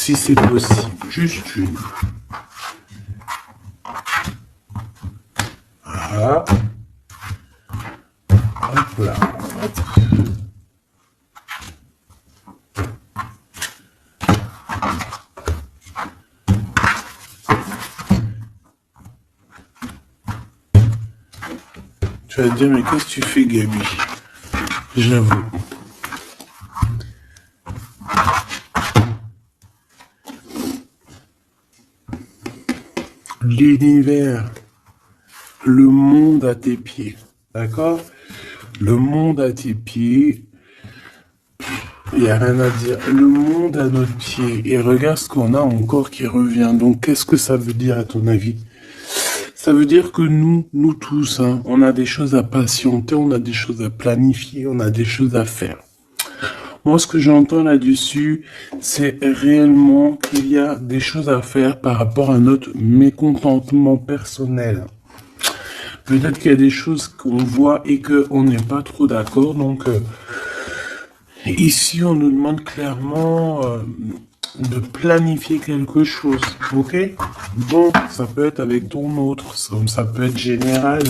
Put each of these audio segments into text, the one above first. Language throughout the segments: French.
si c'est possible. Juste une. Voilà. Hop là. Tu vas te dire, mais qu'est-ce que tu fais, Gabi? J'avoue. L'univers, le monde à tes pieds, d'accord? Le monde à tes pieds, il n'y a rien à dire. Le monde à notre pied, et regarde ce qu'on a encore qui revient. Donc, qu'est-ce que ça veut dire à ton avis? Ça veut dire que nous tous, hein, on a des choses à patienter, on a des choses à planifier, on a des choses à faire. Moi, ce que j'entends là-dessus, c'est réellement qu'il y a des choses à faire par rapport à notre mécontentement personnel. Peut-être qu'il y a des choses qu'on voit et qu'on n'est pas trop d'accord. Donc, ici, on nous demande clairement de planifier quelque chose. Ok? Bon, ça peut être avec ton autre, comme ça peut être général,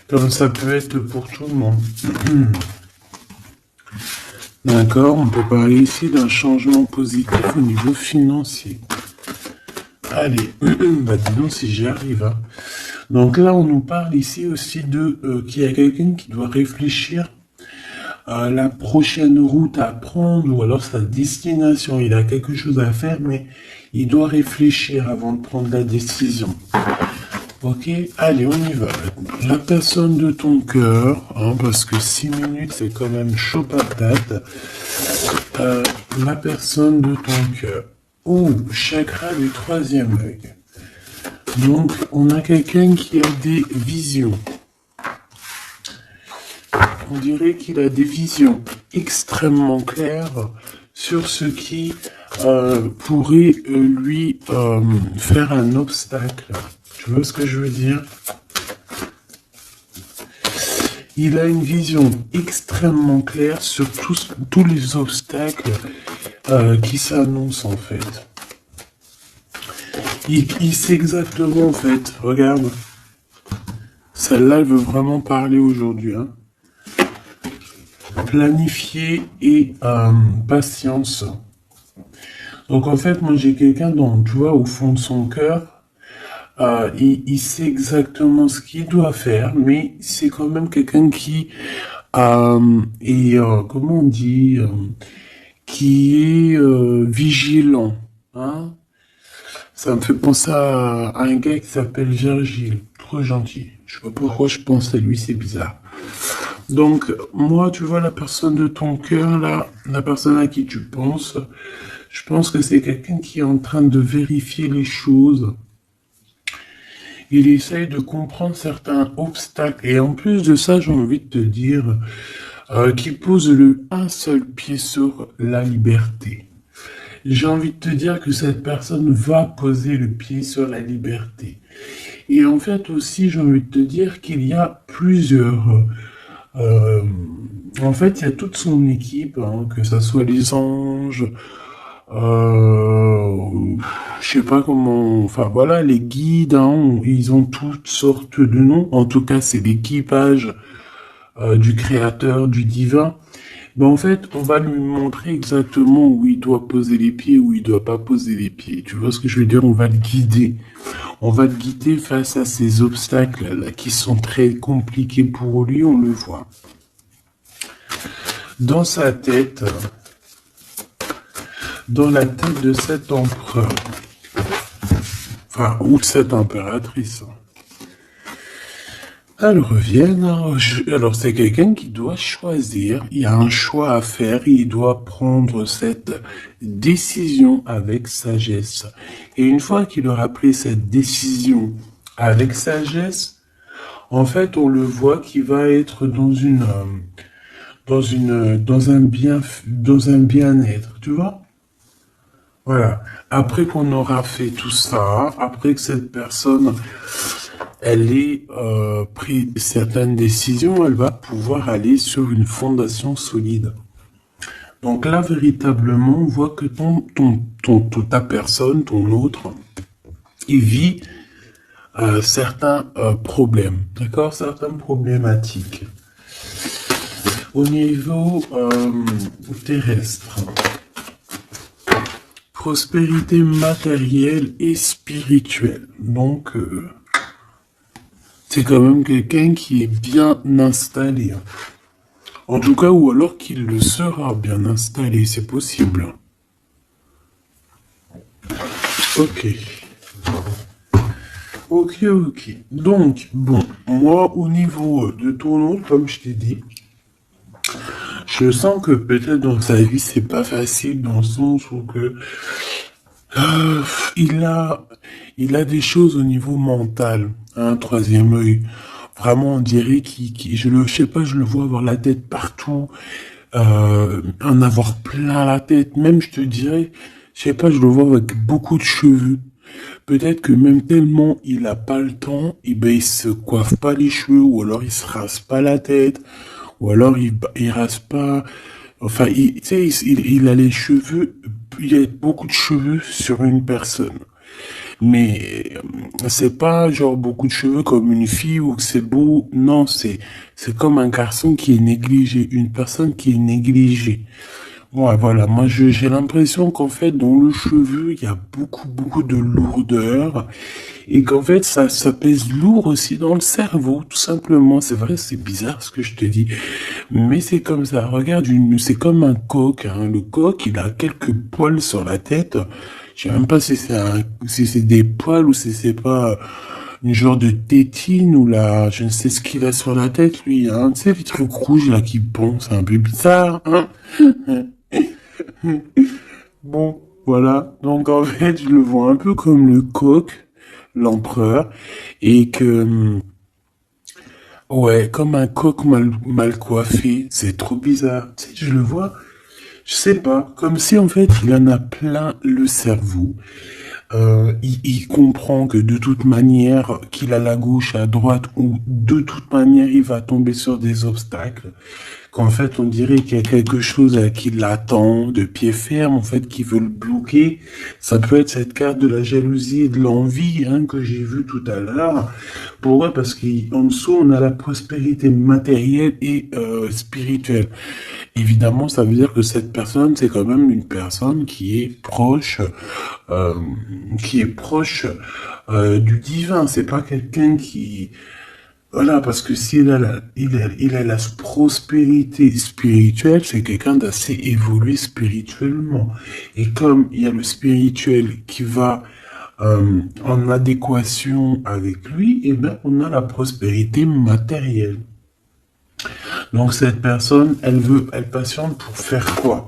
comme ça peut être pour tout le monde. D'accord, on peut parler ici d'un changement positif au niveau financier. Allez, bah dis donc si j'y arrive. Hein. Donc là, on nous parle ici aussi de qu'il y a quelqu'un qui doit réfléchir à la prochaine route à prendre ou alors sa destination. Il a quelque chose à faire, mais il doit réfléchir avant de prendre la décision. Ok, allez, on y va. La personne de ton cœur, hein, parce que 6 minutes, c'est quand même chaud patate. La personne de ton cœur. Ouh, chakra du 3e œil. Donc, on a quelqu'un qui a des visions. On dirait qu'il a des visions extrêmement claires sur ce qui pourrait lui faire un obstacle. Tu vois ce que je veux dire? Il a une vision extrêmement claire sur tous les obstacles qui s'annoncent en fait. Il sait exactement en fait, regarde. Celle-là, elle veut vraiment parler aujourd'hui. Hein. Planifier et patience. Donc en fait, moi j'ai quelqu'un dont, tu vois, au fond de son cœur, il sait exactement ce qu'il doit faire, mais c'est quand même quelqu'un qui est, comment on dit, qui est vigilant. Hein. Ça me fait penser à un gars qui s'appelle Virgile, trop gentil. Je sais pas pourquoi je pense à lui, c'est bizarre. Donc, moi, tu vois, la personne de ton cœur, là, la personne à qui tu penses, je pense que c'est quelqu'un qui est en train de vérifier les choses. Il essaye de comprendre certains obstacles. Et en plus de ça, j'ai envie de te dire qu'il pose un seul pied sur la liberté. J'ai envie de te dire que cette personne va poser le pied sur la liberté. Et en fait aussi, j'ai envie de te dire qu'il y a plusieurs... en fait, il y a toute son équipe, hein, que ça soit les anges, je sais pas comment... Enfin voilà, les guides, hein, ils ont toutes sortes de noms. En tout cas, c'est l'équipage du créateur, du divin. Ben en fait, on va lui montrer exactement où il doit poser les pieds, où il doit pas poser les pieds. Tu vois ce que je veux dire? On va le guider. On va le guider face à ces obstacles-là qui sont très compliqués pour lui, on le voit. Dans sa tête, dans la tête de cet empereur, enfin, ou cette impératrice, elles reviennent. Alors, c'est quelqu'un qui doit choisir. Il y a un choix à faire. Il doit prendre cette décision avec sagesse. Et une fois qu'il aura pris cette décision avec sagesse, en fait, on le voit qu'il va être dans un bien-être, tu vois? Voilà. Après qu'on aura fait tout ça, après que cette personne elle ait pris certaines décisions, elle va pouvoir aller sur une fondation solide. Donc là, véritablement, on voit que ta personne, ton autre, il vit certains problèmes, d'accord? Certaines problématiques. Au niveau terrestre, prospérité matérielle et spirituelle. Donc, c'est quand même quelqu'un qui est bien installé. En tout cas, ou alors qu'il le sera bien installé, c'est possible. Ok. Ok, ok. Donc, bon, moi, au niveau de ton autre, comme je t'ai dit, je sens que peut-être dans sa vie, c'est pas facile dans le sens où que euh, il a, il a des choses au niveau mental, un troisième œil. Vraiment, on dirait je sais pas, je le vois avoir la tête partout, en avoir plein la tête. Même, je te dirais, je sais pas, je le vois avec beaucoup de cheveux. Peut-être que même tellement il a pas le temps, et ben il se coiffe pas les cheveux, ou alors il se rase pas la tête, ou alors il rase pas. Enfin, tu sais, il a les cheveux, il y a beaucoup de cheveux sur une personne. Mais c'est pas genre beaucoup de cheveux comme une fille ou que c'est beau. Non, c'est comme un garçon qui est négligé, une personne qui est négligée. Ouais, voilà, moi j'ai l'impression qu'en fait dans le cheveu il y a beaucoup de lourdeur et qu'en fait ça pèse lourd aussi dans le cerveau, tout simplement. C'est vrai, c'est bizarre ce que je te dis, mais c'est comme ça. Regarde, c'est comme un coq, hein. Le coq il a quelques poils sur la tête. Je sais même pas si c'est des poils ou si c'est pas une genre de tétine ou là, je ne sais ce qu'il a sur la tête lui, hein. Tu sais les trucs rouges là qui pondent, c'est un peu bizarre, hein. Bon, voilà. Donc en fait, je le vois un peu comme le coq, l'empereur, et que, ouais, comme un coq mal coiffé. C'est trop bizarre. Tu sais, je le vois, je sais pas, comme si en fait il en a plein le cerveau. Il comprend que de toute manière, qu'il a la gauche à droite, ou de toute manière il va tomber sur des obstacles, qu'en fait on dirait qu'il y a quelque chose qui l'attend de pied ferme, en fait qui veut le bloquer. Ça peut être cette carte de la jalousie et de l'envie, hein, que j'ai vue tout à l'heure. Pourquoi? Parce qu'en dessous on a la prospérité matérielle et spirituelle. Évidemment, ça veut dire que cette personne, c'est quand même une personne euh, qui est proche du divin. C'est pas quelqu'un qui, voilà, parce que s'il a il a la prospérité spirituelle, c'est quelqu'un d'assez évolué spirituellement. Et comme il y a le spirituel qui va en adéquation avec lui, eh ben, on a la prospérité matérielle. Donc cette personne, elle patiente pour faire quoi?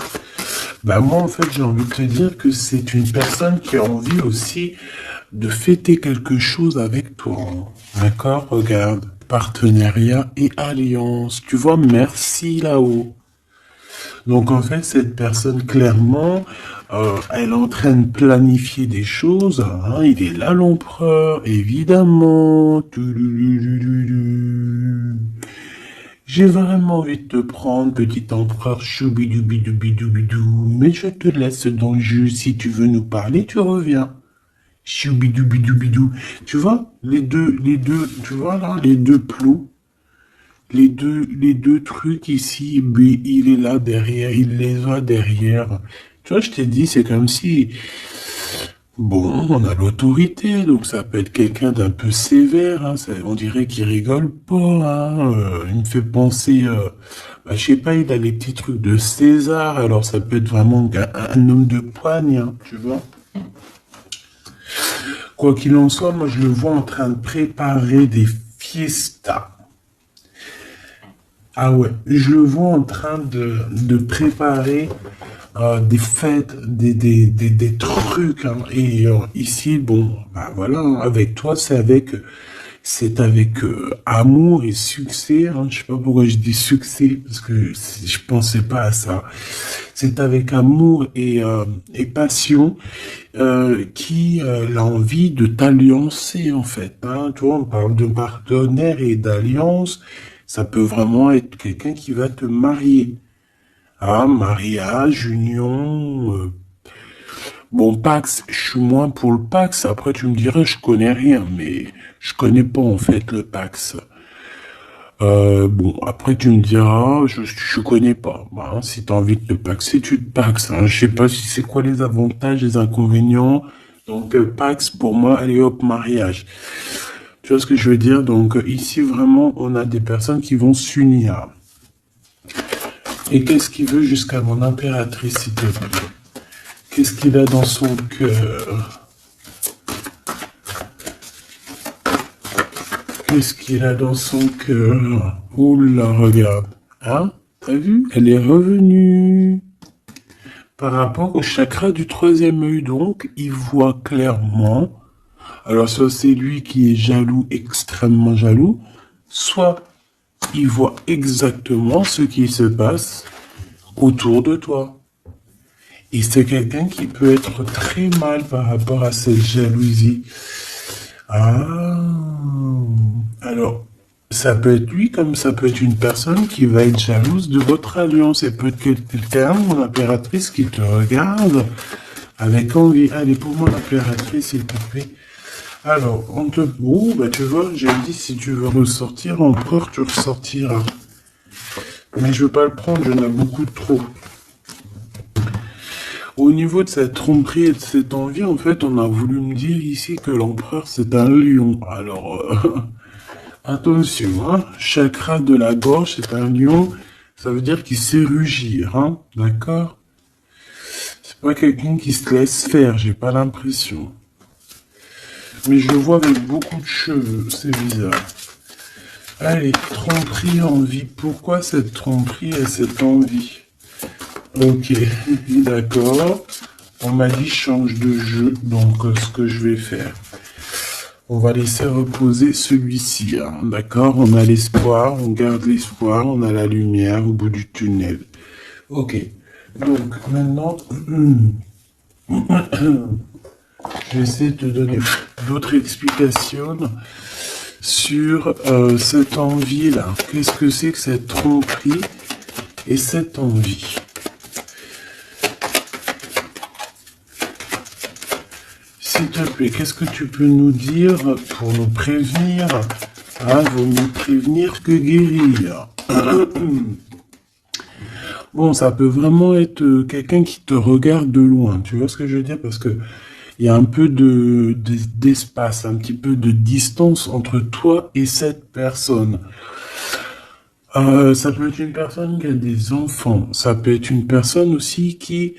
Bah moi en fait j'ai envie de te dire que c'est une personne qui a envie aussi de fêter quelque chose avec toi. D'accord? Regarde, partenariat et alliance. Tu vois, merci là-haut. Donc en fait cette personne clairement, elle est en train de planifier des choses, hein. Il est là l'empereur, évidemment. J'ai vraiment envie de te prendre, petit empereur choubidoubidoubidoubidou, mais je te laisse dans le jus. Si tu veux nous parler, tu reviens. Choubidoubidou. Tu vois, tu vois là, les deux plots, les deux trucs ici, mais il est là derrière, il les a derrière. Tu vois, je t'ai dit, c'est comme si, bon, on a l'autorité, donc ça peut être quelqu'un d'un peu sévère, hein, on dirait qu'il rigole pas, hein, il me fait penser, bah, je sais pas, il a les petits trucs de César, alors ça peut être vraiment un homme de poigne, hein, tu vois. Quoi qu'il en soit, moi je le vois en train de préparer des fiestas. Ah ouais, je le vois en train de préparer des fêtes, des trucs, hein. Et ici, bon, bah voilà, hein, avec toi, c'est avec amour et succès, hein. Je sais pas pourquoi je dis succès, parce que je pensais pas à ça. C'est avec amour et passion qui a envie de t'alliancer, en fait, hein. Tu vois, on parle de partenaire et d'alliance. Ça peut vraiment être quelqu'un qui va te marier. Ah, mariage, union, bon, Pax, je suis moins pour le Pax. Après, tu me dirais, je connais rien, mais je connais pas en fait le Pax. Bon, après tu me diras, je connais pas. Bah, hein, si t'as envie de te paxer, tu te paxes. Hein. Je sais pas si c'est quoi les avantages, les inconvénients. Donc Pax pour moi, allez hop, mariage. Tu vois ce que je veux dire? Donc ici vraiment, on a des personnes qui vont s'unir. Et qu'est-ce qu'il veut jusqu'à mon impératrice, s'il te plaît? Qu'est-ce qu'il a dans son cœur? Qu'est-ce qu'il a dans son cœur? Oula, regarde. Hein? T'as vu? Elle est revenue. Par rapport au chakra du troisième œil, donc, il voit clairement. Alors, soit c'est lui qui est jaloux, extrêmement jaloux, soit il voit exactement ce qui se passe autour de toi. Et c'est quelqu'un qui peut être très mal par rapport à cette jalousie. Ah, alors, ça peut être lui comme ça peut être une personne qui va être jalouse de votre alliance. Et peut-être quelqu'un, mon impératrice, qui te regarde avec envie. Allez, pour moi, l'impératrice, s'il te plaît. Alors, on te... Oh, bah tu vois, j'ai dit, si tu veux ressortir, empereur, tu ressortiras. Mais je veux pas le prendre, j'en ai beaucoup trop. Au niveau de cette tromperie et de cette envie, en fait, on a voulu me dire ici que l'empereur, c'est un lion. Alors, attention, hein, chakra de la gorge, c'est un lion, ça veut dire qu'il sait rugir, hein, d'accord? C'est pas quelqu'un qui se laisse faire, j'ai pas l'impression. Mais je le vois avec beaucoup de cheveux, c'est bizarre. Allez, tromperie, envie. Pourquoi cette tromperie et cette envie? Ok, d'accord. On m'a dit change de jeu, donc ce que je vais faire. On va laisser reposer celui-ci, hein, d'accord? On a l'espoir, on garde l'espoir, on a la lumière au bout du tunnel. Ok, donc maintenant, je vais essayer de te donner d'autres explications sur cette envie-là. Qu'est-ce que c'est que cette tromperie et cette envie? S'il te plaît, qu'est-ce que tu peux nous dire pour nous prévenir? Ah, vaut mieux prévenir que guérir. Bon, ça peut vraiment être quelqu'un qui te regarde de loin. Tu vois ce que je veux dire? Parce que il y a un peu d'espace, un petit peu de distance entre toi et cette personne. Ça peut être une personne qui a des enfants. Ça peut être une personne aussi qui,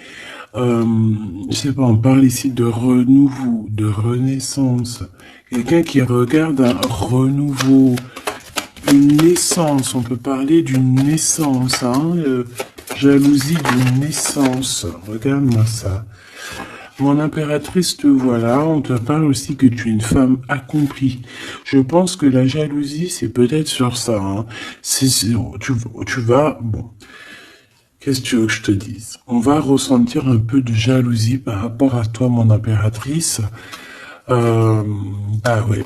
je sais pas, on parle ici de renouveau, de renaissance. Quelqu'un qui regarde un renouveau, une naissance. On peut parler d'une naissance, hein, jalousie d'une naissance. Regarde-moi ça. Mon impératrice, te voilà, on te parle aussi que tu es une femme accomplie. Je pense que la jalousie, c'est peut-être sur ça. Hein. Tu vas... Bon, qu'est-ce que tu veux que je te dise? On va ressentir un peu de jalousie par rapport à toi, mon impératrice. Ah ouais.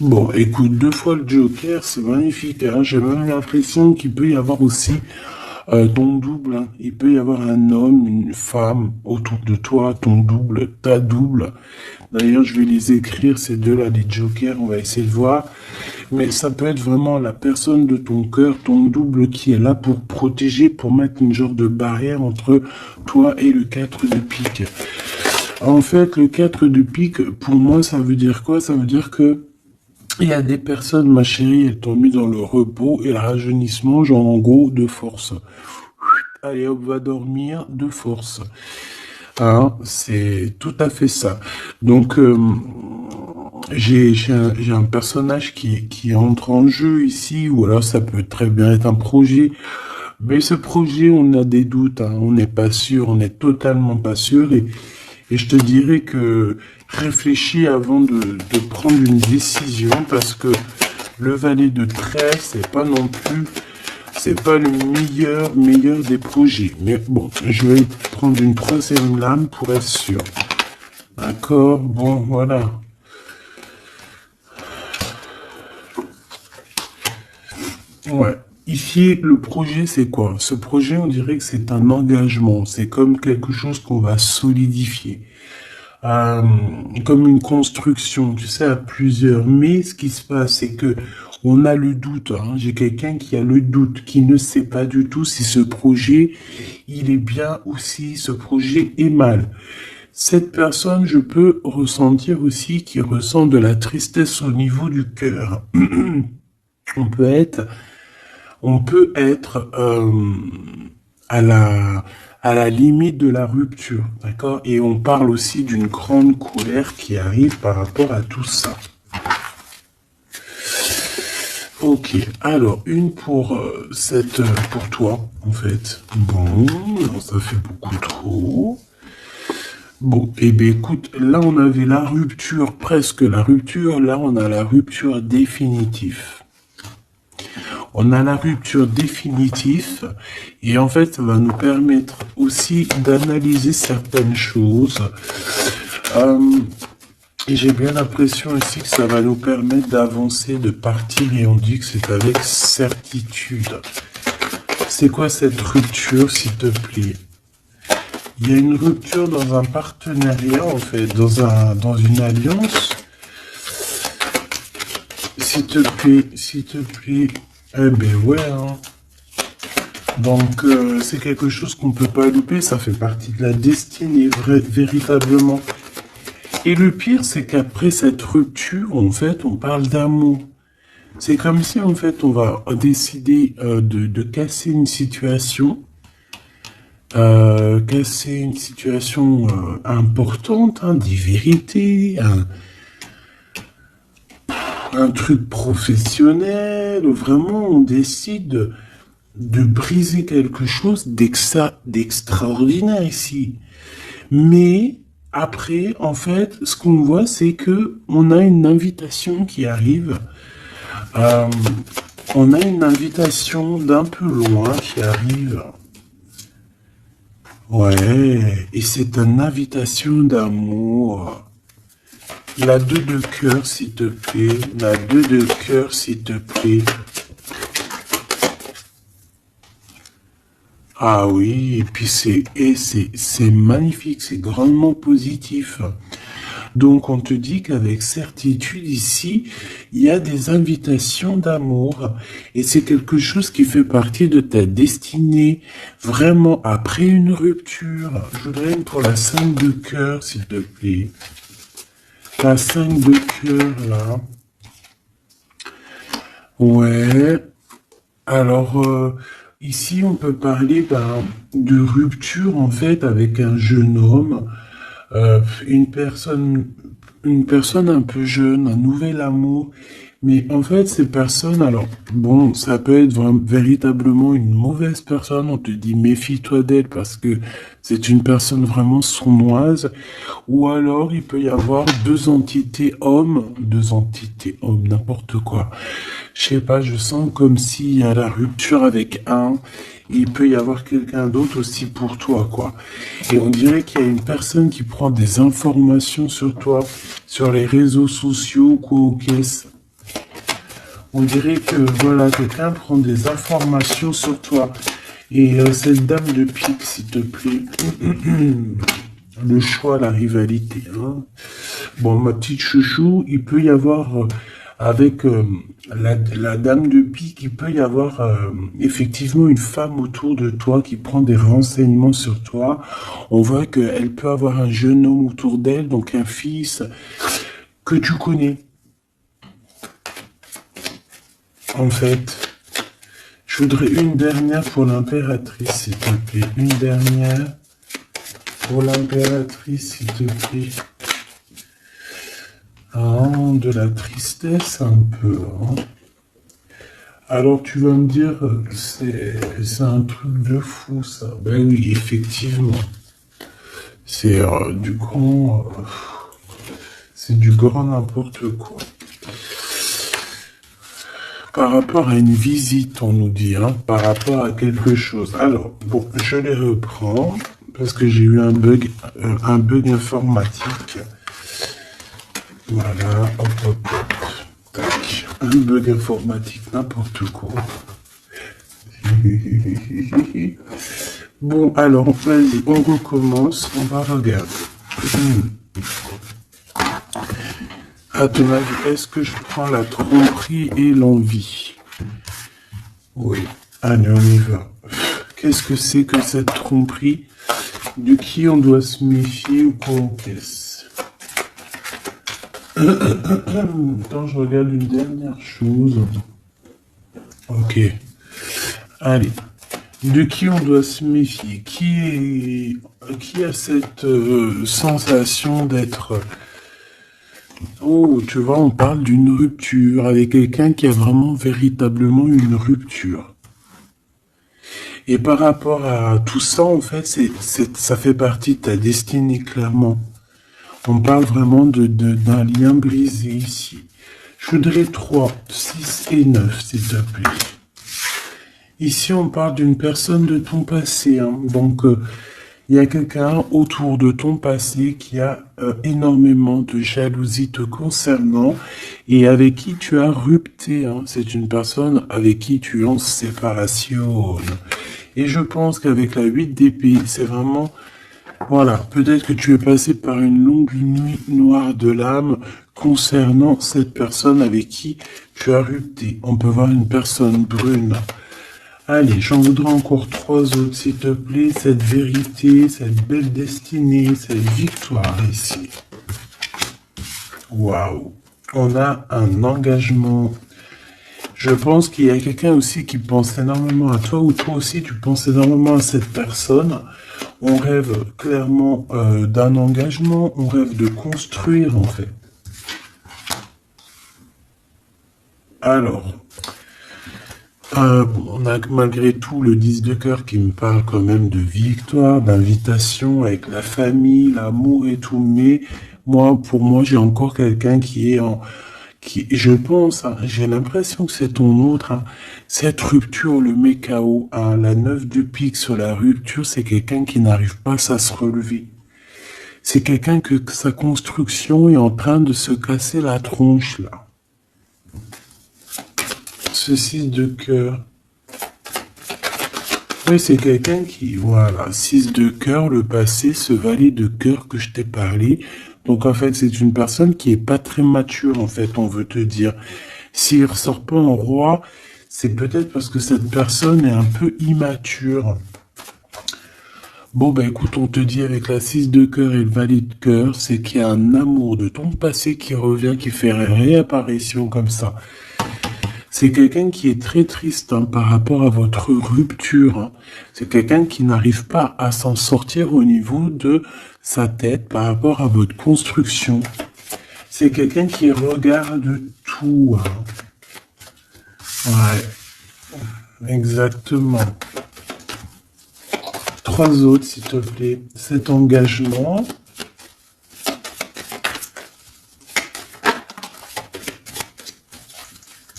Bon, écoute, 2 fois le Joker, c'est magnifique. Hein. J'ai même l'impression qu'il peut y avoir aussi ton double, hein. Il peut y avoir un homme, une femme autour de toi, ton double, ta double. D'ailleurs, je vais les écrire, ces deux-là, les jokers, on va essayer de voir. Mais ça peut être vraiment la personne de ton cœur, ton double qui est là pour protéger, pour mettre une genre de barrière entre toi et le 4 de pique. En fait, le 4 de pique, pour moi, ça veut dire quoi? Ça veut dire que il y a des personnes, ma chérie, elles t'ont mis dans le repos et le rajeunissement, genre en gros, de force. Allez hop, va dormir de force. Hein, c'est tout à fait ça. Donc, j'ai un personnage qui entre en jeu ici, ou alors ça peut très bien être un projet. Mais ce projet, on a des doutes, hein, on n'est pas sûr, on n'est totalement pas sûr. Et je te dirais que réfléchis avant de prendre une décision, parce que le valet de trèfle, c'est pas non plus... C'est pas le meilleur des projets. Mais bon, je vais prendre une troisième lame pour être sûr. D'accord, bon, voilà. Ouais. Ici, le projet, c'est quoi? Ce projet, on dirait que c'est un engagement. C'est comme quelque chose qu'on va solidifier. Euh, Comme une construction, tu sais, à plusieurs. Mais ce qui se passe, c'est que on a le doute. Hein. J'ai quelqu'un qui a le doute, qui ne sait pas du tout si ce projet, il est bien ou si ce projet est mal. Cette personne, je peux ressentir aussi qu'il ressent de la tristesse au niveau du cœur. On peut être, on peut être à la limite de la rupture, d'accord? Et on parle aussi d'une grande colère qui arrive par rapport à tout ça. Ok, alors une pour pour toi, en fait. Bon, non, ça fait beaucoup trop. Bon, eh bien écoute, là on avait la rupture, presque la rupture, là on a la rupture définitive. On a la rupture définitive et en fait ça va nous permettre aussi d'analyser certaines choses. Et j'ai bien l'impression aussi que ça va nous permettre d'avancer, de partir et on dit que c'est avec certitude. C'est quoi cette rupture, s'il te plaît? Il y a une rupture dans un partenariat, en fait, dans une alliance. S'il te plaît, s'il te plaît. Eh ben ouais, hein. Donc, c'est quelque chose qu'on peut pas louper, ça fait partie de la destinée, véritablement. Et le pire, c'est qu'après cette rupture, en fait, on parle d'amour. C'est comme si, en fait, on va décider de casser une situation, importante, hein, des vérités, un truc professionnel. Vraiment, on décide de briser quelque chose d'extraordinaire ici. Mais après, en fait, ce qu'on voit, c'est que on a une invitation qui arrive. On a une invitation d'un peu loin qui arrive. Ouais, et c'est une invitation d'amour. La 2 de cœur, s'il te plaît. La 2 de cœur, s'il te plaît. Ah oui, et puis c'est magnifique, c'est grandement positif. Donc on te dit qu'avec certitude ici, il y a des invitations d'amour et c'est quelque chose qui fait partie de ta destinée, vraiment après une rupture. Je voudrais une pour la 5 de cœur, s'il te plaît. La 5 de cœur, là. Ouais. Alors, ici, on peut parler de rupture, en fait, avec un jeune homme. Une personne un peu jeune, un nouvel amour. Mais en fait, ces personnes, alors, bon, ça peut être véritablement une mauvaise personne. On te dit, méfie-toi d'elle parce que c'est une personne vraiment sournoise. Ou alors, il peut y avoir deux entités hommes, n'importe quoi. Je sais pas, je sens comme s'il y a la rupture avec un. Il peut y avoir quelqu'un d'autre aussi pour toi, quoi. Et on dirait qu'il y a une personne qui prend des informations sur toi, sur les réseaux sociaux, quoi, aux caisses. On dirait que, voilà, quelqu'un prend des informations sur toi. Et cette dame de pique, s'il te plaît. Le choix, la rivalité. Hein. Bon, ma petite chouchou, il peut y avoir... avec la dame de pique, il peut y avoir effectivement une femme autour de toi qui prend des renseignements sur toi. On voit qu'elle peut avoir un jeune homme autour d'elle, donc un fils que tu connais. En fait, je voudrais une dernière pour l'impératrice, s'il te plaît. Une dernière pour l'impératrice, s'il te plaît. Ah, de la tristesse un peu. Hein. Alors tu vas me dire, c'est un truc de fou ça. Ben oui, effectivement. C'est c'est du grand n'importe quoi. Par rapport à une visite, on nous dit, hein, par rapport à quelque chose. Alors, bon, je les reprends parce que j'ai eu un bug informatique. Voilà, hop, tac. Un bug informatique, n'importe quoi. Bon, alors, vas-y, on recommence, on va regarder. À ton avis, est-ce que je prends la tromperie et l'envie? Oui. Allez, on y va. Qu'est-ce que c'est que cette tromperie? De qui on doit se méfier ou quoi? Qu'est-ce? Attends, je regarde une dernière chose. Ok. Allez. De qui on doit se méfier? Qui a cette sensation d'être... Oh, tu vois, on parle d'une rupture avec quelqu'un qui a vraiment véritablement une rupture. Et par rapport à tout ça, en fait, ça fait partie de ta destinée, clairement. On parle vraiment d'un lien brisé ici. Je voudrais 3, 6 et 9, s'il te plaît. Ici, on parle d'une personne de ton passé. Hein. Donc, il y a quelqu'un autour de ton passé qui a énormément de jalousie te concernant et avec qui tu as rupté. Hein. C'est une personne avec qui tu es en séparation. Et je pense qu'avec la 8 d'épée, c'est vraiment... Voilà, peut-être que tu es passé par une longue nuit noire de l'âme concernant cette personne avec qui tu as rupté. On peut voir une personne brune. Allez, j'en voudrais encore 3 autres, s'il te plaît. Cette vérité, cette belle destinée, cette victoire ici. Waouh. On a un engagement. Je pense qu'il y a quelqu'un aussi qui pense énormément à toi, ou toi aussi tu penses énormément à cette personne. On rêve clairement d'un engagement, on rêve de construire en fait. Alors, on a malgré tout le 10 de cœur qui me parle quand même de victoire, d'invitation avec la famille, l'amour et tout, mais pour moi, j'ai encore quelqu'un qui est je pense, hein, j'ai l'impression que c'est ton autre, hein. Cette rupture le met KO, hein. La 9 de pique sur la rupture, c'est quelqu'un qui n'arrive pas à se relever. C'est quelqu'un que sa construction est en train de se casser la tronche, là. Ce 6 de cœur. Oui, c'est quelqu'un qui, voilà, 6 de cœur, le passé, ce valet de cœur que je t'ai parlé. Donc, en fait, c'est une personne qui est pas très mature, en fait, on veut te dire. S'il ressort pas en roi, c'est peut-être parce que cette personne est un peu immature. Bon, bah écoute, on te dit avec la 6 de cœur et le valet de cœur, c'est qu'il y a un amour de ton passé qui revient, qui fait réapparition comme ça. C'est quelqu'un qui est très triste hein, par rapport à votre rupture. Hein. C'est quelqu'un qui n'arrive pas à s'en sortir au niveau de sa tête par rapport à votre construction. C'est quelqu'un qui regarde tout. Hein. Ouais, exactement. 3 autres, s'il te plaît. Cet engagement.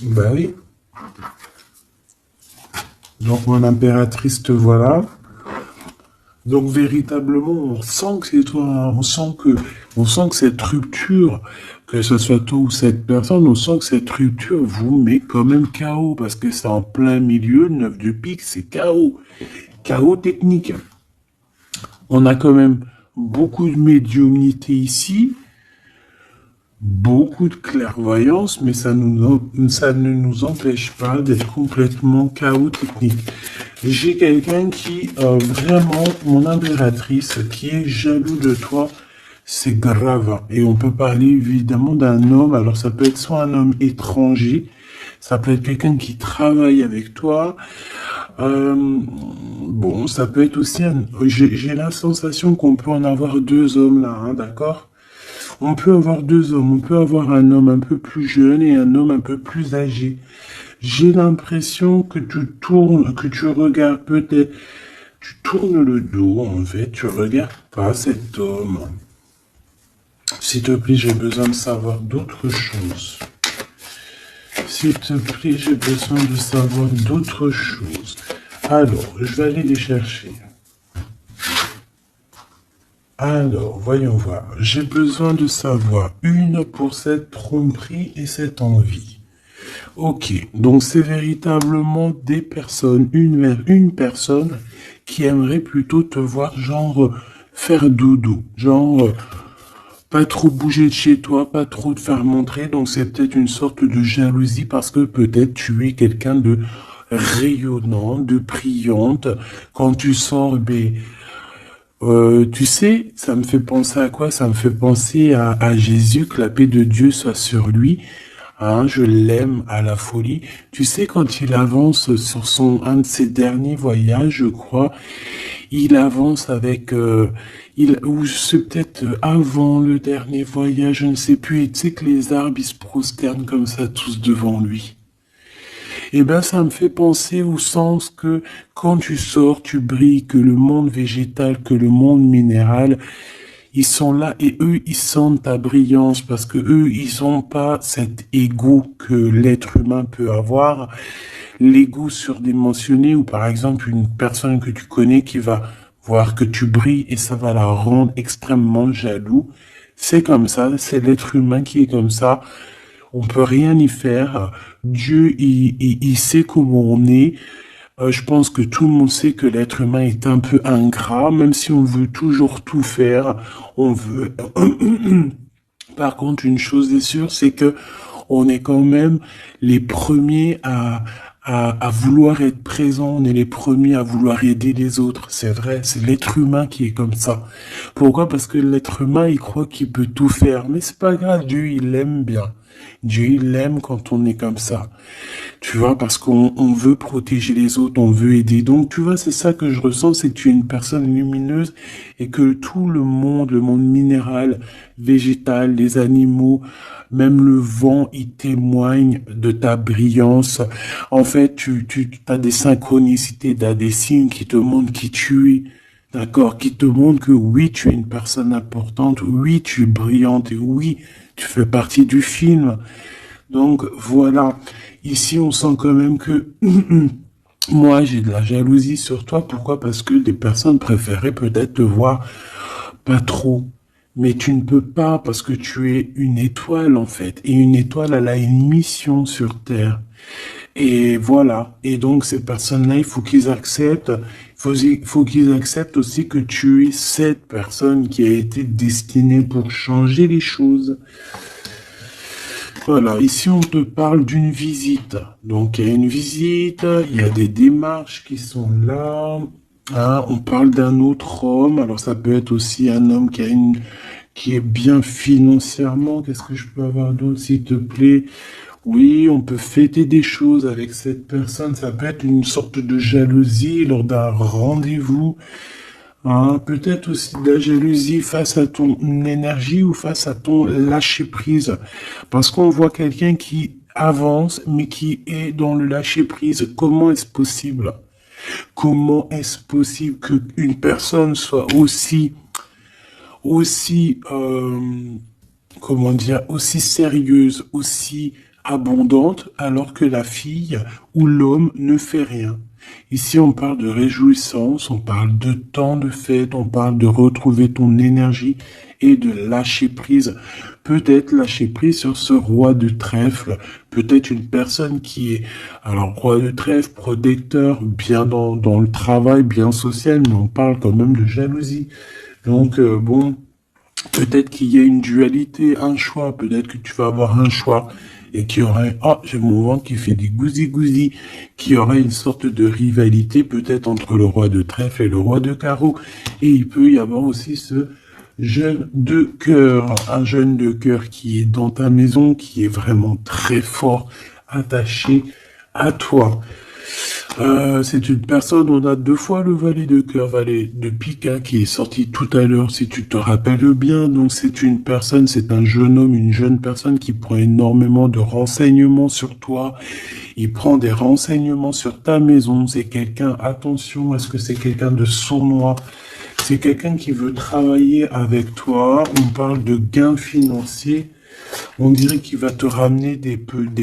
Bah oui. Donc mon impératrice te voilà. Donc véritablement, on sent que c'est toi, hein. on sent que cette rupture, que ce soit toi ou cette personne, on sent que cette rupture vous met quand même KO, parce que c'est en plein milieu, le 9 de pique, c'est KO. KO technique. On a quand même beaucoup de médiumnité ici, beaucoup de clairvoyance, mais ça ne nous empêche pas d'être complètement KO technique. J'ai quelqu'un qui, vraiment, mon impératrice, qui est jaloux de toi, c'est grave. Et on peut parler évidemment d'un homme, alors ça peut être soit un homme étranger, ça peut être quelqu'un qui travaille avec toi, bon, ça peut être aussi j'ai la sensation qu'on peut en avoir 2 hommes là, hein, d'accord? On peut avoir 2 hommes, on peut avoir un homme un peu plus jeune et un homme un peu plus âgé. J'ai l'impression que tu regardes peut-être, tu tournes le dos en fait, tu regardes pas cet homme. S'il te plaît, j'ai besoin de savoir d'autres choses. S'il te plaît, j'ai besoin de savoir d'autres choses. Alors, je vais aller les chercher. Alors, voyons voir. J'ai besoin de savoir une pour cette tromperie et cette envie. Ok, donc c'est véritablement des personnes, une personne qui aimerait plutôt te voir genre faire doudou, genre pas trop bouger de chez toi, pas trop te faire montrer, donc c'est peut-être une sorte de jalousie parce que peut-être tu es quelqu'un de rayonnant, de brillante. Quand tu sors, ben, tu sais, ça me fait penser à quoi? Ça me fait penser à Jésus, que la paix de Dieu soit sur lui. Hein, je l'aime à la folie. Tu sais, quand il avance sur un de ses derniers voyages, je crois, il avance avec, ou c'est peut-être avant le dernier voyage, je ne sais plus. Et tu sais que les arbres, ils se prosternent comme ça tous devant lui. Eh ben, ça me fait penser au sens que quand tu sors, tu brilles, que le monde végétal, que le monde minéral, ils sont là et eux, ils sentent ta brillance parce que eux, ils ont pas cet ego que l'être humain peut avoir. L'ego surdimensionné ou par exemple une personne que tu connais qui va voir que tu brilles et ça va la rendre extrêmement jaloux. C'est comme ça, c'est l'être humain qui est comme ça. On peut rien y faire. Dieu, il sait comment on est. Je pense que tout le monde sait que l'être humain est un peu ingrat, même si on veut toujours tout faire. On veut. Par contre, une chose est sûre, c'est que on est quand même les premiers à vouloir être présent. On est les premiers à vouloir aider les autres. C'est vrai, c'est l'être humain qui est comme ça. Pourquoi? Parce que l'être humain, il croit qu'il peut tout faire. Mais c'est pas grave, Dieu, il l'aime bien. Dieu, il l'aime quand on est comme ça. Tu vois, parce qu'on veut protéger les autres, on veut aider. Donc, tu vois, c'est ça que je ressens, c'est que tu es une personne lumineuse et que tout le monde minéral, végétal, les animaux, même le vent, il témoigne de ta brillance. En fait, tu as des synchronicités, t'as des signes qui te montrent qui tu es. D'accord, qui te montrent que oui, tu es une personne importante, oui, tu es brillante et oui, tu fais partie du film. Donc voilà, ici on sent quand même que moi j'ai de la jalousie sur toi. Pourquoi? Parce que des personnes préféraient peut-être te voir pas trop. Mais tu ne peux pas parce que tu es une étoile en fait. Et une étoile, elle a une mission sur Terre. Et voilà. Et donc ces personnes-là, il faut qu'ils acceptent. Il faut qu'ils acceptent aussi que tu es cette personne qui a été destinée pour changer les choses. Voilà, ici on te parle d'une visite. Donc il y a une visite, il y a des démarches qui sont là. Hein, on parle d'un autre homme. Alors ça peut être aussi un homme qui est bien financièrement. Qu'est-ce que je peux avoir d'autre, s'il te plaît? Oui, on peut fêter des choses avec cette personne. Ça peut être une sorte de jalousie lors d'un rendez-vous. Hein, peut-être aussi de la jalousie face à ton énergie ou face à ton lâcher-prise. Parce qu'on voit quelqu'un qui avance, mais qui est dans le lâcher-prise. Comment est-ce possible? Comment est-ce possible qu'une personne soit aussi, comment dire, aussi sérieuse, aussi abondante, alors que la fille ou l'homme ne fait rien. Ici, on parle de réjouissance, on parle de temps de fête, on parle de retrouver ton énergie et de lâcher prise. Peut-être lâcher prise sur ce roi de trèfle, peut-être une personne qui est, alors roi de trèfle, protecteur, bien dans le travail, bien social, mais on parle quand même de jalousie. Donc, bon, peut-être qu'il y a une dualité, un choix. Peut-être que tu vas avoir un choix et qu'il y aurait, ah, j'ai mon ventre qui fait des gousi-gousi, qu'il y aurait une sorte de rivalité peut-être entre le roi de trèfle et le roi de carreau. Et il peut y avoir aussi ce jeune de cœur, un jeune de cœur qui est dans ta maison, qui est vraiment très fort, attaché à toi. C'est une personne, on a deux fois le valet de cœur, valet de pique, hein, qui est sorti tout à l'heure, si tu te rappelles bien. Donc c'est une personne, c'est un jeune homme, une jeune personne qui prend énormément de renseignements sur toi. Il prend des renseignements sur ta maison. C'est quelqu'un, attention, est-ce que c'est quelqu'un de sournois? C'est quelqu'un qui veut travailler avec toi. On parle de gains financiers. On dirait qu'il va te ramener des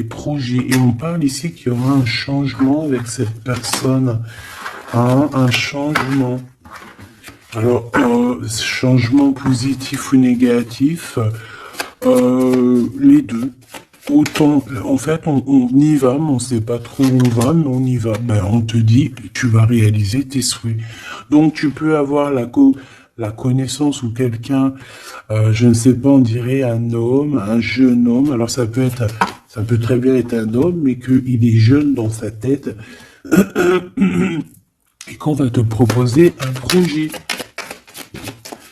projets. Et on parle ici qu'il y aura un changement avec cette personne. Hein, un changement. Alors, changement positif ou négatif, les deux. autant, en fait, on y va, mais on sait pas trop où on va, mais on y va. Ben, on te dit, tu vas réaliser tes souhaits. Donc, tu peux avoir la connaissance ou quelqu'un, je ne sais pas, on dirait un homme, un jeune homme. Alors, ça peut très bien être un homme, mais qu'il est jeune dans sa tête et qu'on va te proposer un projet.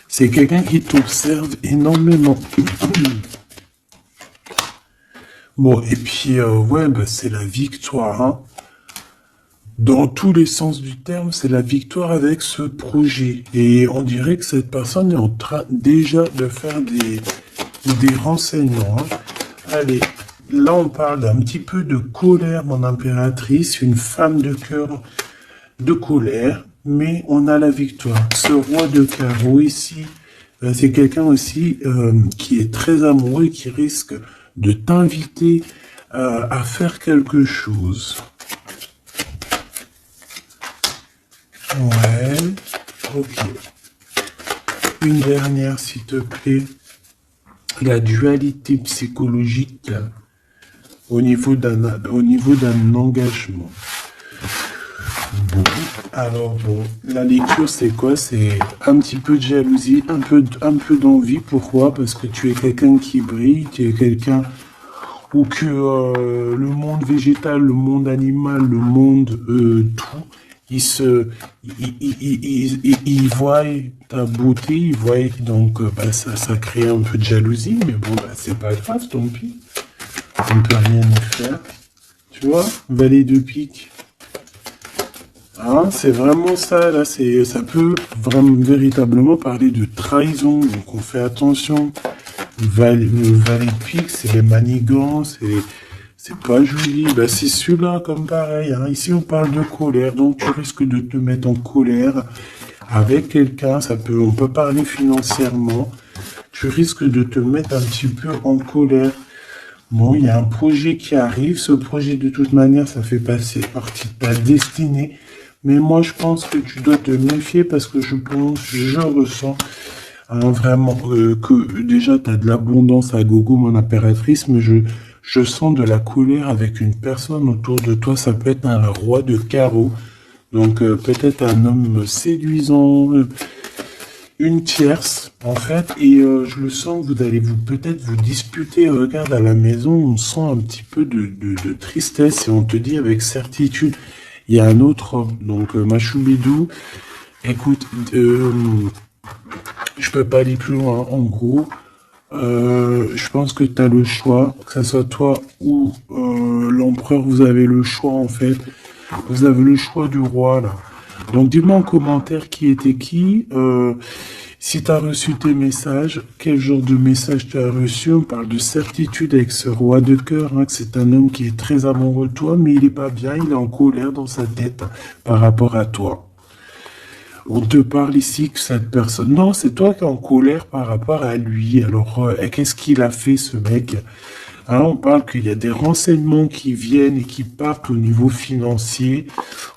C'est quelqu'un qui t'observe énormément. Bon, et puis, ouais, bah, c'est la victoire, hein. Dans tous les sens du terme, c'est la victoire avec ce projet. Et on dirait que cette personne est en train déjà de faire des renseignements, hein. Allez, là on parle d'un petit peu de colère, mon impératrice, une femme de cœur de colère, mais on a la victoire. Ce roi de carreau ici, c'est quelqu'un aussi qui est très amoureux, qui risque de t'inviter à faire quelque chose. Ouais, ok. Une dernière, s'il te plaît. La dualité psychologique au niveau d'un engagement. Bon, alors bon, la lecture c'est quoi? C'est un petit peu de jalousie, un peu d'envie. Pourquoi? Parce que tu es quelqu'un qui brille, tu es quelqu'un ou que le monde végétal, le monde animal, le monde tout, il voit ta beauté, il voit donc bah, ça crée un peu de jalousie, mais bon bah c'est pas grave, tant pis, on peut rien y faire, tu vois, valet de pique. Hein, c'est vraiment ça, là, ça peut vraiment véritablement parler de trahison, donc on fait attention. Le valet de pique, c'est les manigances, c'est pas joli. Bah, c'est celui-là, comme pareil, hein. Ici, on parle de colère, donc tu risques de te mettre en colère avec quelqu'un, on peut parler financièrement. Tu risques de te mettre un petit peu en colère. Bon, il y a un projet qui arrive. Ce projet, de toute manière, ça fait passer partie de ta destinée. Mais moi, je pense que tu dois te méfier parce que je ressens hein, vraiment que déjà, tu as de l'abondance à gogo, mon impératrice, mais je sens de la colère avec une personne autour de toi. Ça peut être un roi de carreau. Donc, peut-être un homme séduisant, une tierce, en fait, et je le sens que vous allez peut-être vous disputer. Regarde, à la maison, on sent un petit peu de tristesse et on te dit avec certitude, il y a un autre homme. Donc, Machoubidou, écoute, je peux pas aller plus loin. En gros, je pense que tu as le choix, que ce soit toi ou l'empereur, vous avez le choix, en fait. Vous avez le choix du roi, là. Donc, dis-moi en commentaire qui était qui. Si tu as reçu tes messages, quel genre de message tu as reçu? On parle de certitude avec ce roi de cœur, hein, que c'est un homme qui est très amoureux de toi, mais il est pas bien, il est en colère dans sa tête par rapport à toi. On te parle ici que cette personne... Non, c'est toi qui es en colère par rapport à lui. Alors, qu'est-ce qu'il a fait, ce mec? Hein, on parle qu'il y a des renseignements qui viennent et qui partent au niveau financier.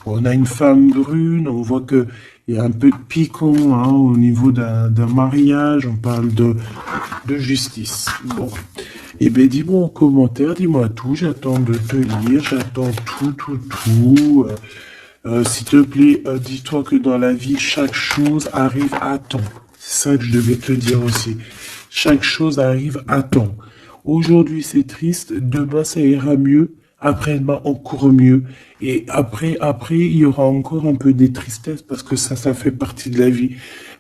On a une femme brune, on voit que il y a un peu de piquant hein, au niveau d'un mariage. On parle de justice. Bon. Eh bien, dis-moi en commentaire, dis-moi tout. J'attends de te lire, j'attends tout. S'il te plaît, dis-toi que dans la vie, chaque chose arrive à temps. C'est ça que je devais te dire aussi. Chaque chose arrive à temps. Aujourd'hui, c'est triste. Demain, ça ira mieux. Après-demain, encore mieux. Et après, il y aura encore un peu des tristesses parce que ça fait partie de la vie.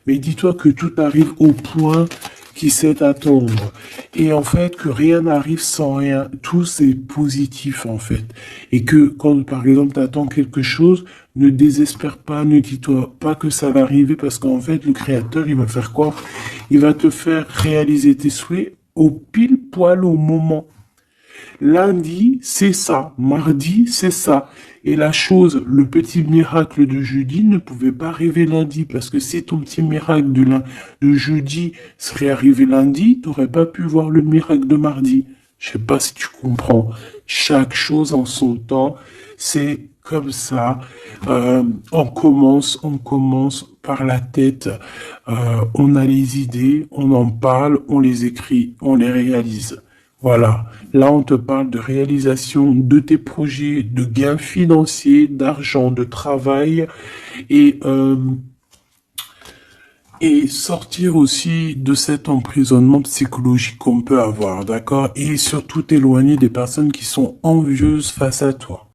Mais dis-toi que tout arrive au point qui sait attendre. Et en fait, que rien n'arrive sans rien. Tout c'est positif, en fait. Et que quand, par exemple, tu attends quelque chose, ne désespère pas, ne dis-toi pas que ça va arriver parce qu'en fait, le créateur, il va faire quoi? Il va te faire réaliser tes souhaits au pile poil au moment. Lundi, c'est ça. Mardi, c'est ça. Et la chose, le petit miracle de jeudi ne pouvait pas arriver lundi. Parce que si ton petit miracle de jeudi serait arrivé lundi, tu n'aurais pas pu voir le miracle de mardi. Je sais pas si tu comprends. Chaque chose en son temps, c'est comme ça. On commence par la tête. On a les idées, on en parle, on les écrit, on les réalise. Voilà. Là, on te parle de réalisation de tes projets, de gains financiers, d'argent, de travail et, euh, et sortir aussi de cet emprisonnement psychologique qu'on peut avoir, d'accord? Et surtout t'éloigner des personnes qui sont envieuses face à toi.